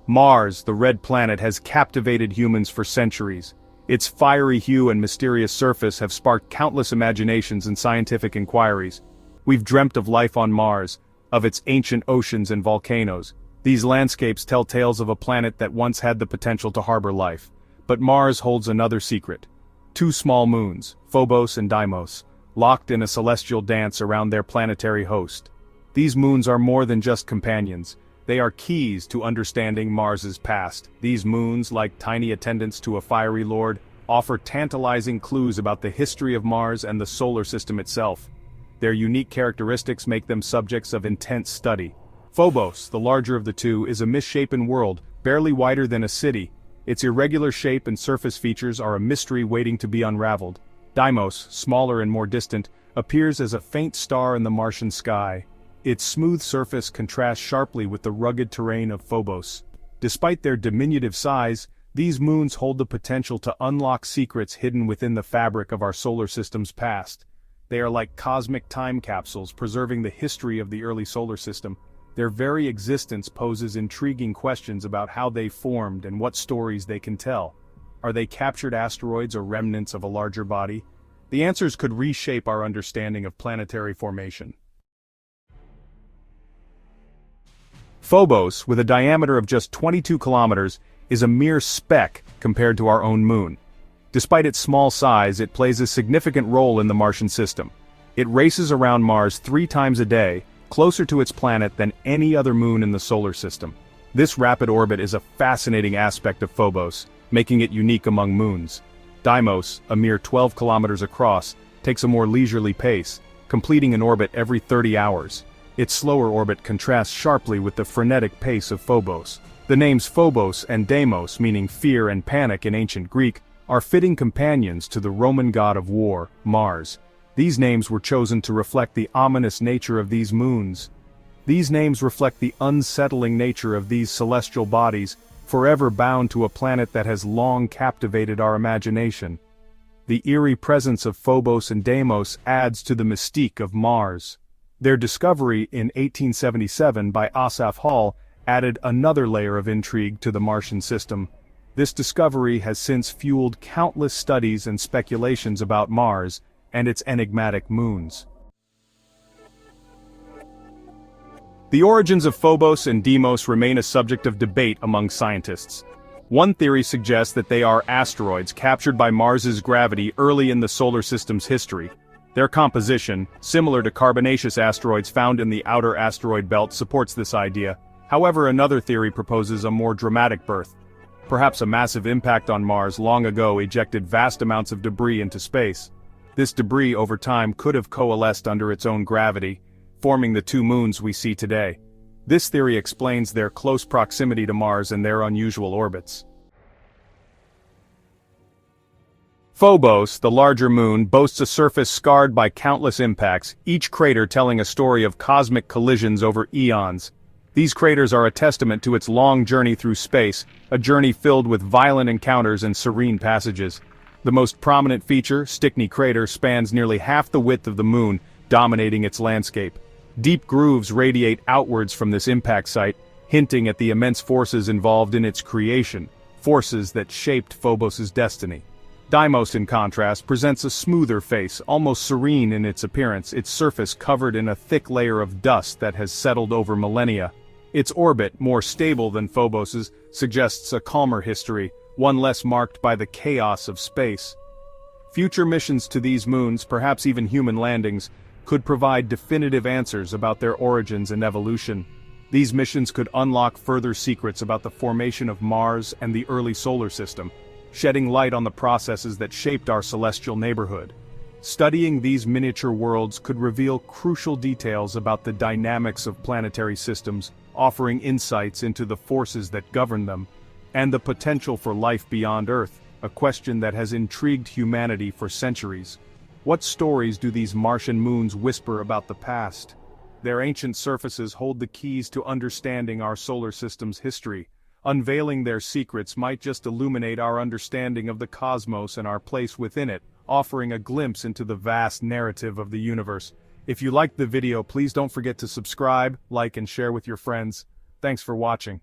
Mars, the red planet, has captivated humans for centuries. Its fiery hue and mysterious surface have sparked countless imaginations and scientific inquiries. We've dreamt of life on Mars, of its ancient oceans and volcanoes. These landscapes tell tales of a planet that once had the potential to harbor life. But Mars holds another secret. Two small moons, Phobos and Deimos, locked in a celestial dance around their planetary host. These moons are more than just companions. They are keys to understanding Mars's past. These moons, like tiny attendants to a fiery lord, offer tantalizing clues about the history of Mars and the solar system itself. Their unique characteristics make them subjects of intense study. Phobos, the larger of the two, is a misshapen world, barely wider than a city. Its irregular shape and surface features are a mystery waiting to be unraveled. Deimos, smaller and more distant, appears as a faint star in the Martian sky. Its smooth surface contrasts sharply with the rugged terrain of Phobos. Despite their diminutive size, these moons hold the potential to unlock secrets hidden within the fabric of our solar system's past. They are like cosmic time capsules preserving the history of the early solar system. Their very existence poses intriguing questions about how they formed and what stories they can tell. Are they captured asteroids or remnants of a larger body? The answers could reshape our understanding of planetary formation. Phobos, with a diameter of just 22 kilometers, is a mere speck compared to our own moon. Despite its small size, it plays a significant role in the Martian system. It races around Mars 3 times a day, closer to its planet than any other moon in the solar system. This rapid orbit is a fascinating aspect of Phobos, making it unique among moons. Deimos, a mere 12 kilometers across, takes a more leisurely pace, completing an orbit every 30 hours. Its slower orbit contrasts sharply with the frenetic pace of Phobos. The names Phobos and Deimos, meaning fear and panic in ancient Greek, are fitting companions to the Roman god of war, Mars. These names were chosen to reflect the ominous nature of these moons. These names reflect the unsettling nature of these celestial bodies, forever bound to a planet that has long captivated our imagination. The eerie presence of Phobos and Deimos adds to the mystique of Mars. Their discovery in 1877 by Asaph Hall added another layer of intrigue to the Martian system. This discovery has since fueled countless studies and speculations about Mars and its enigmatic moons. The origins of Phobos and Deimos remain a subject of debate among scientists. One theory suggests that they are asteroids captured by Mars's gravity early in the solar system's history. Their composition, similar to carbonaceous asteroids found in the outer asteroid belt, supports this idea. However, another theory proposes a more dramatic birth. Perhaps a massive impact on Mars long ago ejected vast amounts of debris into space. This debris over time could have coalesced under its own gravity, forming the two moons we see today. This theory explains their close proximity to Mars and their unusual orbits. Phobos, the larger moon, boasts a surface scarred by countless impacts, each crater telling a story of cosmic collisions over eons. These craters are a testament to its long journey through space, a journey filled with violent encounters and serene passages. The most prominent feature, Stickney Crater, spans nearly half the width of the moon, dominating its landscape. Deep grooves radiate outwards from this impact site, hinting at the immense forces involved in its creation, forces that shaped Phobos's destiny. Deimos, in contrast, presents a smoother face, almost serene in its appearance, its surface covered in a thick layer of dust that has settled over millennia. Its orbit, more stable than Phobos's, suggests a calmer history, one less marked by the chaos of space. Future missions to these moons, perhaps even human landings, could provide definitive answers about their origins and evolution. These missions could unlock further secrets about the formation of Mars and the early solar system, shedding light on the processes that shaped our celestial neighborhood. Studying these miniature worlds could reveal crucial details about the dynamics of planetary systems, offering insights into the forces that govern them, and the potential for life beyond Earth, a question that has intrigued humanity for centuries. What stories do these Martian moons whisper about the past? Their ancient surfaces hold the keys to understanding our solar system's history. Unveiling their secrets might just illuminate our understanding of the cosmos and our place within it, offering a glimpse into the vast narrative of the universe. If you liked the video, please don't forget to subscribe, like, and share with your friends. Thanks for watching.